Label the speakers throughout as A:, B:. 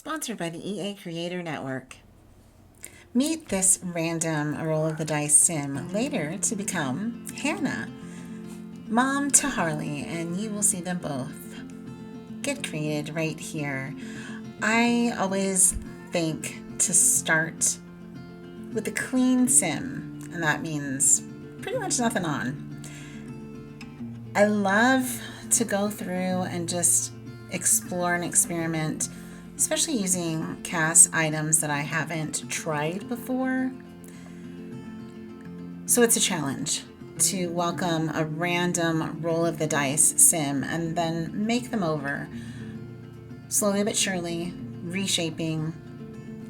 A: Sponsored by the EA Creator Network. Meet this random roll of the dice sim later to become Hannah, mom to Harley, and you will see them both get created right here. I always think to start with a clean sim, and that means pretty much nothing on. I love to go through and just explore and experiment, especially using CAS items that I haven't tried before. So it's a challenge to welcome a random roll of the dice sim and then make them over, slowly but surely, reshaping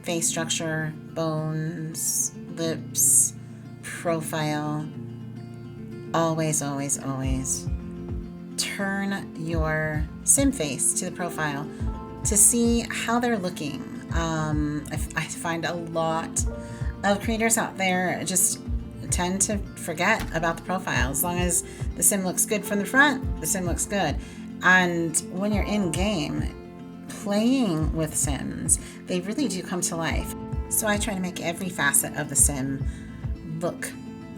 A: face structure, bones, lips, profile. Always, always, always turn your sim face to the profile to see how they're looking. I find a lot of creators out there just tend to forget about the profile. As long as the sim looks good from the front, the sim looks good. And when you're in game playing with sims, they really do come to life. So I try to make every facet of the sim look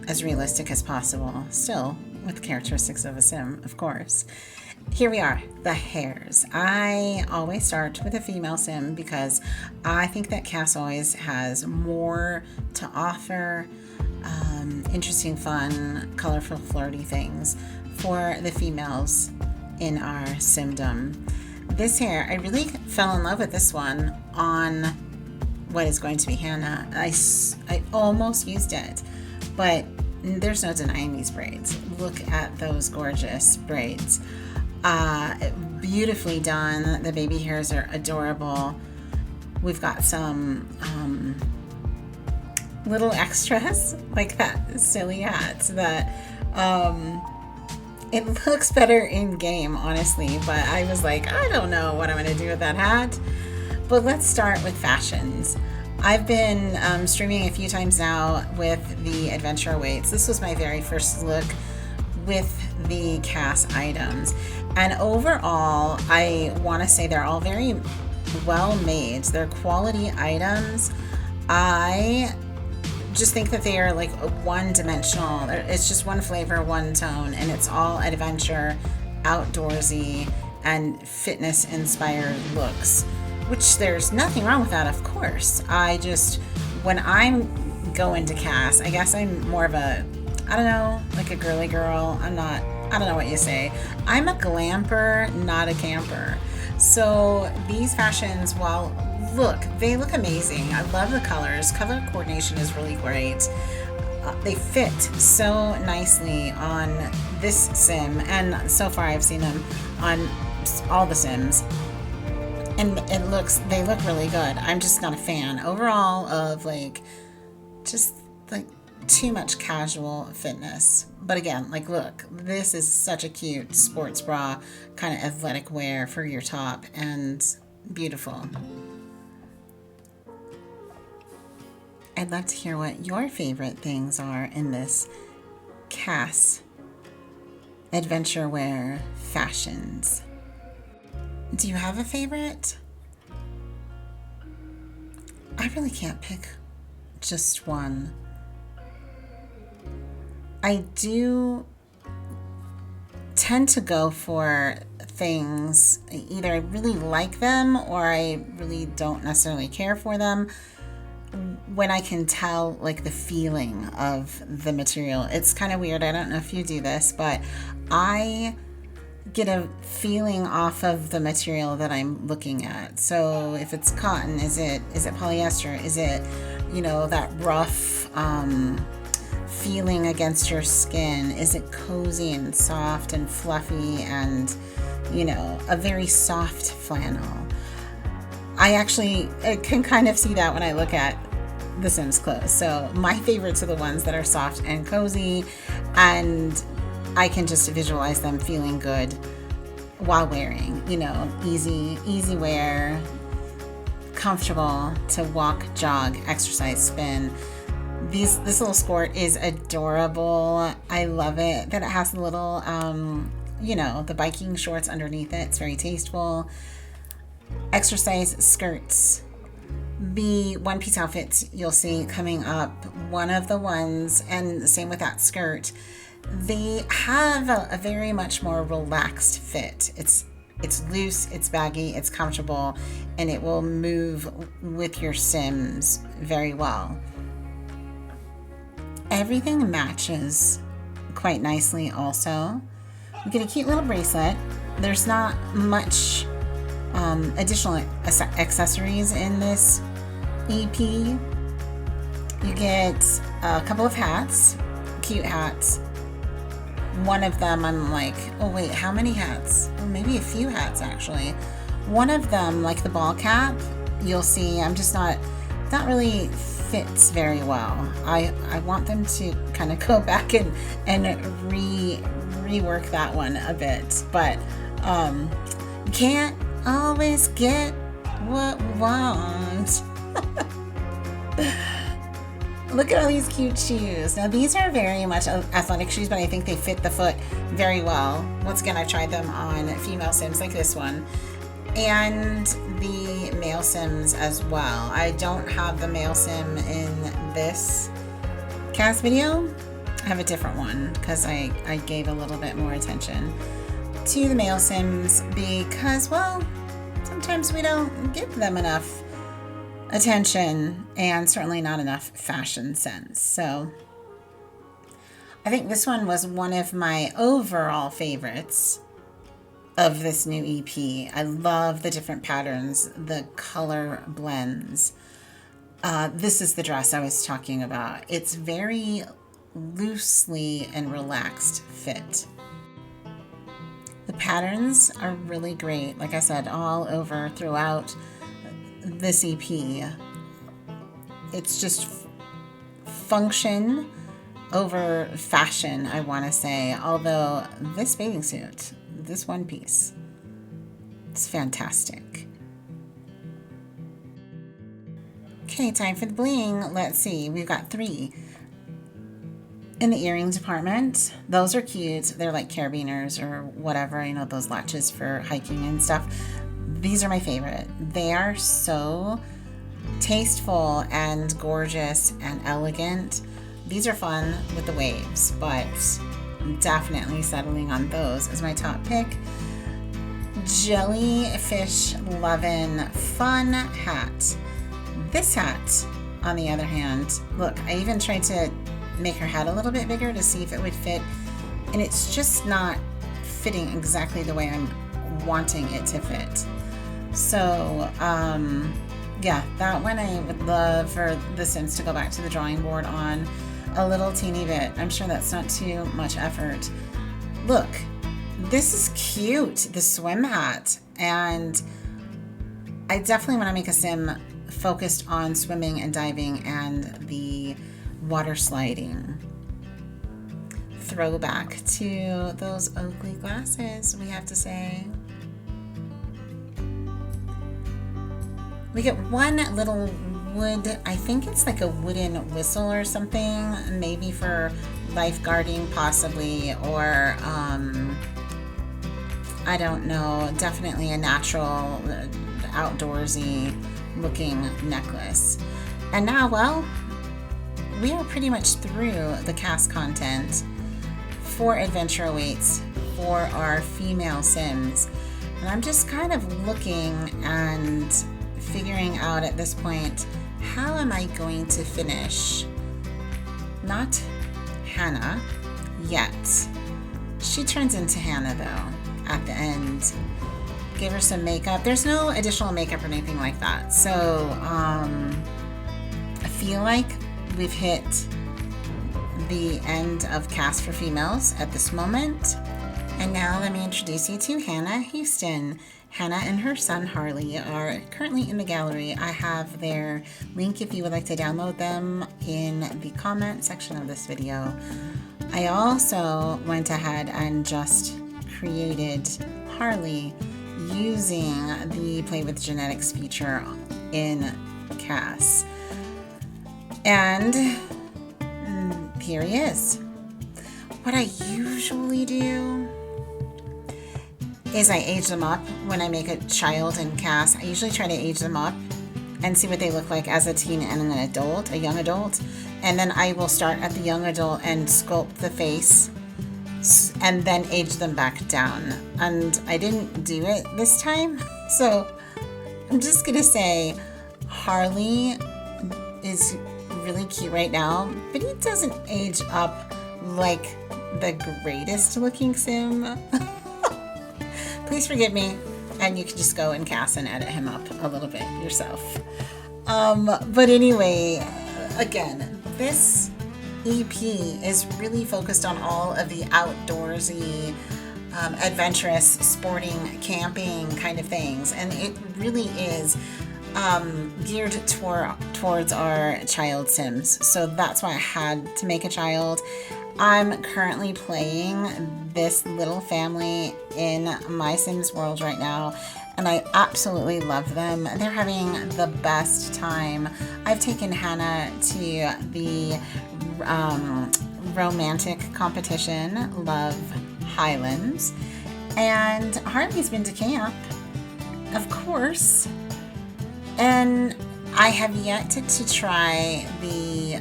A: as realistic as possible, still with the characteristics of a sim, of course. Here we are, the hairs. I always start with a female sim because I think that CAS always has more to offer, interesting, fun, colorful, flirty things for the females in our simdom. This hair, I really fell in love with this one on what is going to be Hannah. I almost used it, but there's no denying these braids. Look at those gorgeous braids. Beautifully done. The baby hairs are adorable. We've got some little extras like that silly hat that it looks better in game, honestly, but I was like, I don't know what I'm going to do with that hat. But let's start with fashions. I've been streaming a few times now with the adventure weights. This was my very first look with the CAS items. And overall, I want to say they're all very well made. They're quality items. I just think that they are like one-dimensional. It's just one flavor, one tone, and it's all adventure, outdoorsy, and fitness-inspired looks, which there's nothing wrong with that, of course. When I go into CAS, I guess I'm more of a, I don't know, like a girly girl. I don't know what you say. I'm a glamper, not a camper. So these fashions, they look amazing. I love the colors. Color coordination is really great. They fit so nicely on this sim, and so far I've seen them on all the sims, and they look really good. I'm just not a fan overall of just too much casual fitness. But again, look, this is such a cute sports bra kind of athletic wear for your top, and beautiful. I'd love to hear what your favorite things are in this CAS adventure wear fashions. Do you have a favorite? I really can't pick just one. I do tend to go for things, either I really like them or I really don't necessarily care for them, when I can tell the feeling of the material. It's kind of weird. I don't know if you do this, but I get a feeling off of the material that I'm looking at. So if it's cotton, is it polyester? Is it, that rough feeling against your skin? Is it cozy and soft and fluffy and, a very soft flannel? I can kind of see that when I look at the Sims clothes. So my favorites are the ones that are soft and cozy, and I can just visualize them feeling good while wearing, easy wear, comfortable to walk, jog, exercise, spin. This little skirt is adorable. I love it that it has the little, the biking shorts underneath it. It's very tasteful. exercise skirts. The one-piece outfits you'll see coming up, one of the ones, and the same with that skirt, they have a very much more relaxed fit. It's loose, it's baggy, it's comfortable, and it will move with your Sims very well. Everything matches quite nicely also. You get a cute little bracelet. There's not much additional accessories in this EP. You get a couple of hats, cute hats. One of them I'm like, oh wait, how many hats? Oh, maybe a few hats actually. One of them, like the ball cap, you'll see I'm just not really fits very well. I want them to kind of go back and rework that one a bit, but you can't always get what we want. Look at all these cute shoes. Now these are very much athletic shoes, but I think they fit the foot very well. Once again, I've tried them on female Sims like this one and the male Sims as well. I don't have the male Sim in this CAS video. I have a different one because I gave a little bit more attention to the male Sims because, well, sometimes we don't give them enough attention and certainly not enough fashion sense. So I think this one was one of my overall favorites of this new EP. I love the different patterns, the color blends. This is the dress I was talking about. It's very loosely and relaxed fit. The patterns are really great. Like I said, all over throughout this EP. It's just function over fashion, I want to say. Although this bathing suit, this one piece, it's fantastic. Okay, time for the bling. Let's see, we've got 3. In the earring department, those are cute. They're like carabiners or whatever, you know, those latches for hiking and stuff. These are my favorite. They are so tasteful and gorgeous and elegant. These are fun with the waves, but I'm definitely settling on those as my top pick. Jellyfish Lovin' Fun Hat. This hat, on the other hand, look, I even tried to make her head a little bit bigger to see if it would fit, and it's just not fitting exactly the way I'm wanting it to fit. So yeah, that one I would love for the Sims to go back to the drawing board on a little teeny bit. I'm sure that's not too much effort. Look, this is cute, the swim hat, and I definitely want to make a Sim focused on swimming and diving and the water sliding. Throwback to those Oakley glasses, we have to say. We get one little wood, I think it's like a wooden whistle or something, maybe for lifeguarding possibly, or I don't know, definitely a natural, outdoorsy looking necklace. And now, well, we are pretty much through the CAS content for Adventure Awaits for our female Sims. And I'm just kind of looking and figuring out at this point, how am I going to finish? Not Hannah yet. She turns into Hannah though at the end. Give her some makeup. There's no additional makeup or anything like that. So I feel like we've hit the end of CAS for females at this moment. And now let me introduce you to Hannah Houston. Hannah and her son Harley are currently in the gallery. I have their link if you would like to download them in the comment section of this video. I also went ahead and just created Harley using the Play with Genetics feature in CAS. And here he is. What I usually do is I age them up when I make a child in CAS. I usually try to age them up and see what they look like as a teen and an adult, a young adult. And then I will start at the young adult and sculpt the face and then age them back down. And I didn't do it this time. So I'm just going to say Harley is really cute right now, but he doesn't age up like the greatest looking sim. Please forgive me, and you can just go and CAS and edit him up a little bit yourself. But anyway, again, this EP is really focused on all of the outdoorsy, adventurous, sporting, camping kind of things, and it really is geared towards our child sims. So that's why I had to make a child. I'm currently playing this little family in my Sims world right now, and I absolutely love them. They're having the best time. I've taken Hannah to the romantic competition, Love Highlands, and Harley's been to camp, of course, and I have yet to try the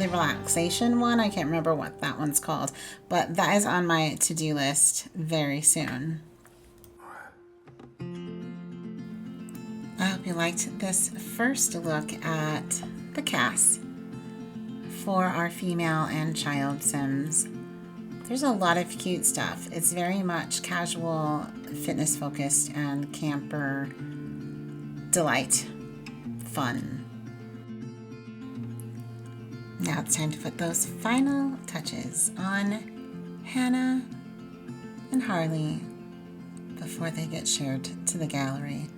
A: relaxation one. I can't remember what that one's called, but that is on my to-do list very soon. I hope you liked this first look at the CAS for our female and child sims. There's a lot of cute stuff. It's very much casual, fitness focused, and camper delight fun. Now it's time to put those final touches on Hannah and Harley before they get shared to the gallery.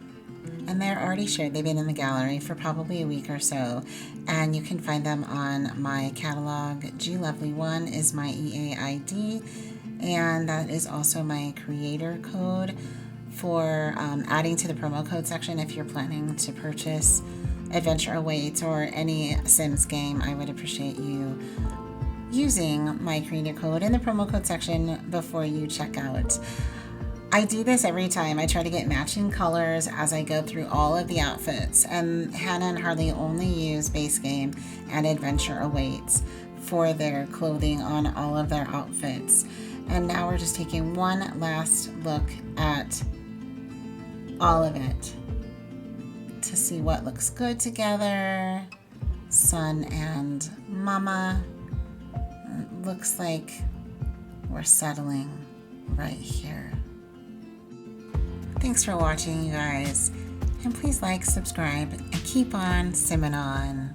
A: And they're already shared. They've been in the gallery for probably a week or so, and you can find them on my catalog. GLovely1 is my EA ID, and that is also my creator code for adding to the promo code section if you're planning to purchase Adventure Awaits or any Sims game. I would appreciate you using my creator code in the promo code section before you check out. I do this every time. I try to get matching colors as I go through all of the outfits, and Hannah and Harley only use base game and Adventure Awaits for their clothing on all of their outfits. And now we're just taking one last look at all of it to see what looks good together. Son and Mama. It looks like we're settling right here. Thanks for watching, you guys. And please like, subscribe, and keep on simming on.